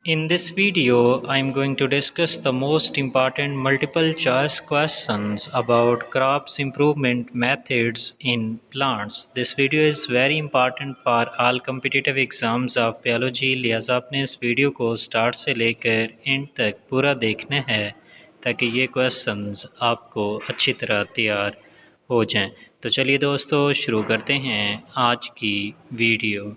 In this video, I am going to discuss the most important multiple choice questions about crops improvement methods in plants. This video is very important for all competitive exams of biology, लिहाजा आपने इस video को start से लेकर and तक पूरा देखना है ताकि ये क्वेश्चंस आपको अच्छी तरह तैयार हो जाएं। तो चलिए दोस्तों शुरू करते हैं आज की video.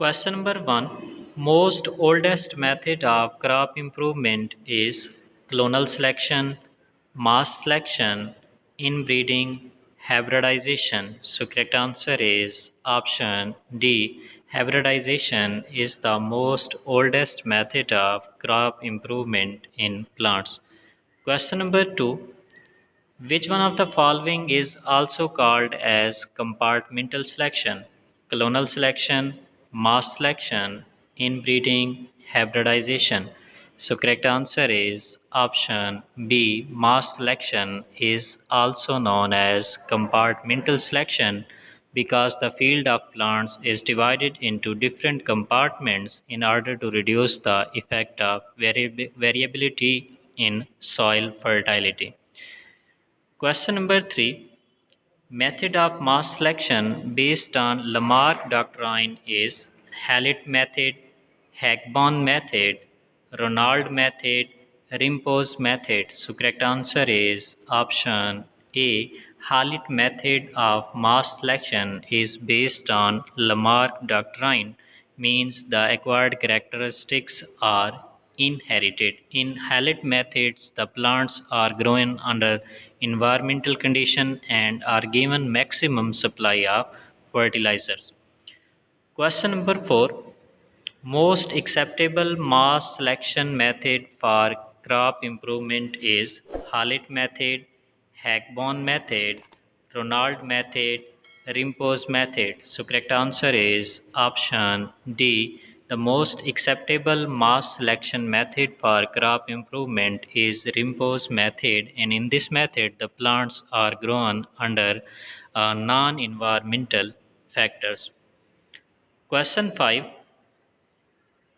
Question number 1. Most oldest method of crop improvement is clonal selection, mass selection, inbreeding, hybridization. So correct answer is option D. Hybridization is the most oldest method of crop improvement in plants. Question number 2. Which one of the following is also called as compartmental selection? Clonal selection, mass selection, inbreeding, hybridization. So correct answer is option B. Mass selection is also known as compartmental selection because the field of plants is divided into different compartments in order to reduce the effect of variability in soil fertility. Question number 3. Method of mass selection based on Lamarck doctrine is Hallit method, Hackborn method, Ronald method, Rimpos method. So correct answer is option A. Hallit method of mass selection is based on Lamarck doctrine, means the acquired characteristics are inherited. In Hallit methods, the plants are grown under environmental conditions and are given maximum supply of fertilizers. Question number 4. Most acceptable mass selection method for crop improvement is Hallit method, Hackborn method, Ronald method, Rimpos method. So correct answer is option D. The most acceptable mass selection method for crop improvement is Rimpos method, and in this method the plants are grown under non-environmental factors. Question 5.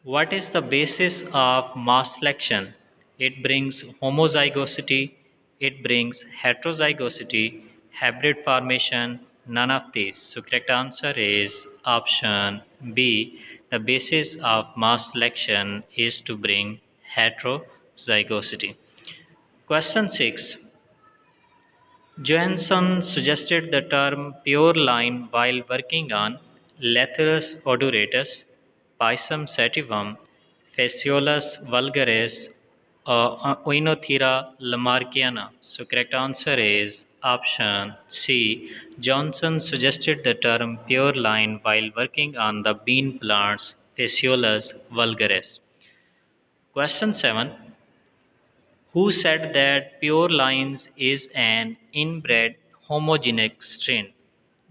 What is the basis of mass selection? It brings homozygosity, it brings heterozygosity, hybrid formation, none of these. So correct answer is option B. The basis of mass selection is to bring heterozygosity. Question 6. Johansson suggested the term pure line while working on Lathyrus odoratus, Pisum sativum, Phaseolus vulgaris, Oenothera lamarckiana. So correct answer is option C. Johnson suggested the term pure line while working on the bean plants Phaseolus vulgaris. Question 7. Who said that pure lines is an inbred homogenic strain?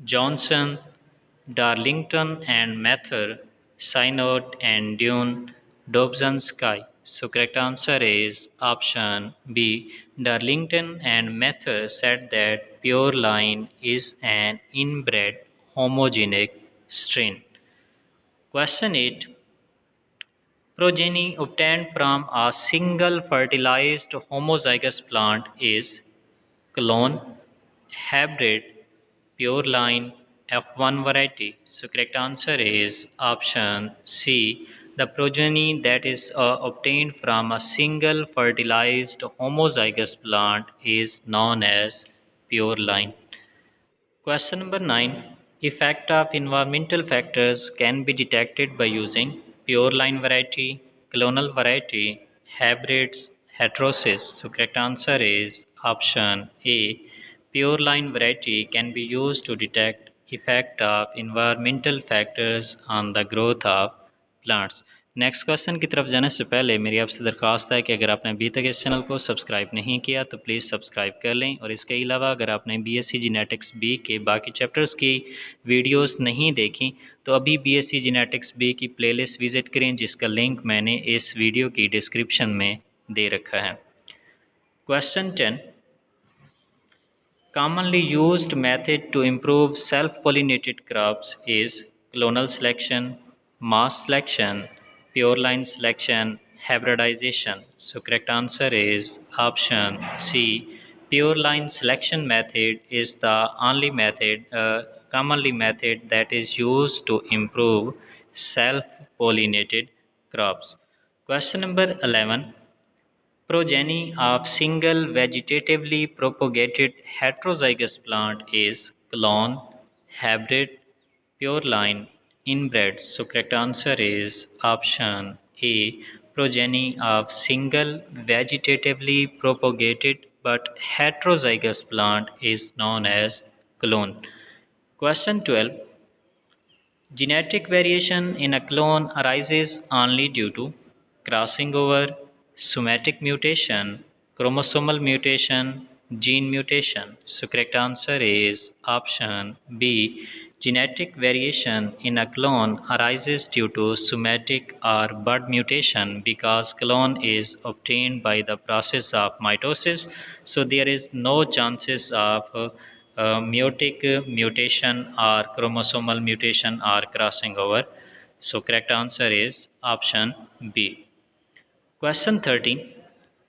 Johnson, Darlington and Mather, Synod and Dune, Dobzhansky. So correct answer is option B. Darlington and Mather said that pure line is an inbred homogenic strain. Question 8. Progeny obtained from a single fertilized homozygous plant is clone, hybrid, pure line, F1 variety. So correct answer is option C. The progeny that is obtained from a single fertilized homozygous plant is known as pure line. Question number 9. Effect of environmental factors can be detected by using pure line variety, clonal variety, hybrids, heterosis. So correct answer is option A. Pure line variety can be used to detect effect of environmental factors on the growth of plants. Next question की तरफ जाने से पहले मेरी आपसे दरख्वास्त है कि अगर आपने अभी तक इस चैनल को सब्सक्राइब नहीं किया तो प्लीज़ सब्सक्राइब कर लें, और इसके अलावा अगर आपने बीएससी जेनेटिक्स बी के बाकी चैप्टर्स की वीडियोस नहीं देखी तो अभी बीएससी जेनेटिक्स बी की प्लेलिस्ट विज़िट करें, जिसका लिंक मैंने इस वीडियो की डिस्क्रिप्शन में दे रखा है। Question 10. Commonly used method to improve self-pollinated crops is clonal selection, mass selection, pure line selection, hybridization. So correct answer is option C. Pure line selection method is the only commonly method that is used to improve self-pollinated crops. Question number 11. Progeny of single vegetatively propagated heterozygous plant is clone, hybrid, pure line, inbred. So correct answer is option A. Progeny of single vegetatively propagated but heterozygous plant is known as clone. Question 12. Genetic variation in a clone arises only due to crossing over, somatic mutation, chromosomal mutation, gene mutation. So correct answer is option B. Genetic variation in a clone arises due to somatic or bud mutation because clone is obtained by the process of mitosis. So there is no chances of meiotic mutation or chromosomal mutation or crossing over. So correct answer is option B. Question 13.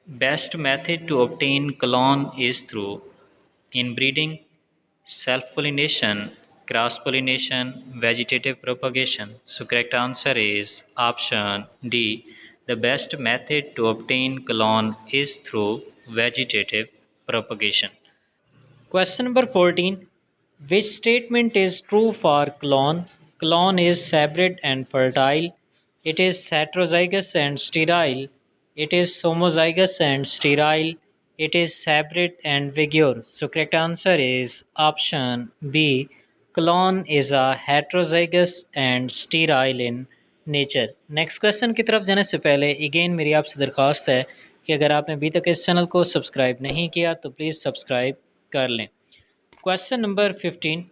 Best method to obtain clone is through inbreeding, self-pollination, cross-pollination, vegetative propagation. So correct answer is option D. The best method to obtain clone is through vegetative propagation. Question number 14. Which statement is true for clone? Clone is hybrid and fertile. It is heterozygous and sterile. It is homozygous and sterile. It is hybrid and vigorous. So correct answer is option B. Clone is a heterozygous and sterile in nature. Next question की तरफ जाने से पहले again मेरी आपसे दरख्वास्त है कि अगर आपने अभी तक इस चैनल को सब्सक्राइब नहीं किया तो प्लीज़ सब्सक्राइब कर लें। Question number 15.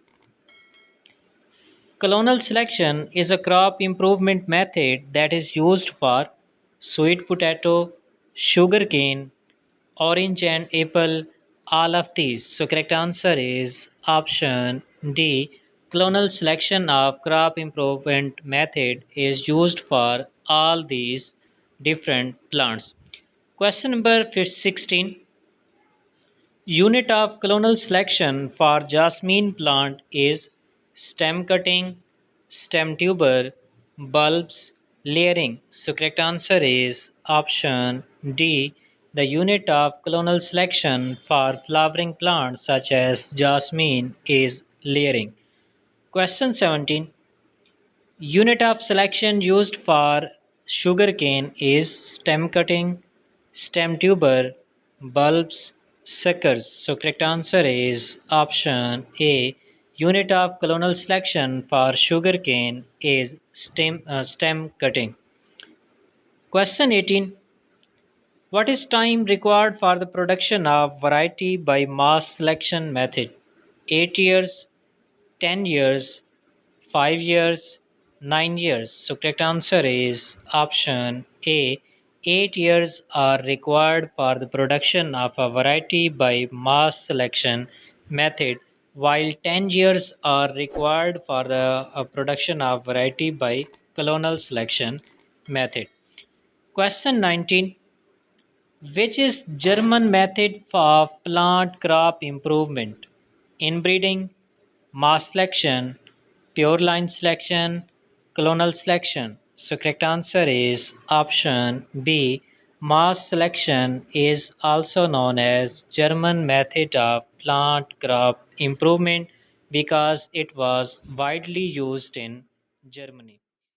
Clonal selection is a crop improvement method that is used for sweet potato, sugarcane, orange and apple, all of these. So correct answer is option D. Clonal selection of crop improvement method is used for all these different plants. Question number 16. Unit of clonal selection for jasmine plant is stem cutting, stem tuber, bulbs, layering. So correct answer is option D. The unit of clonal selection for flowering plants such as jasmine is layering. Question 17. Unit of selection used for sugarcane is stem cutting, stem tuber, bulbs, suckers. So correct answer is option A. Unit of clonal selection for sugarcane is stem cutting. Question 18. What is time required for the production of variety by mass selection method? 8 years, 10 years, 5 years, 9 years. So correct answer is option A. 8 years are required for the production of a variety by mass selection method, while 10 years are required for the production of variety by clonal selection method. Question 19. Which is German method for plant crop improvement? Inbreeding, mass selection, pure line selection, clonal selection. So correct answer is option B. Mass selection is also known as German method of plant crop improvement because it was widely used in Germany.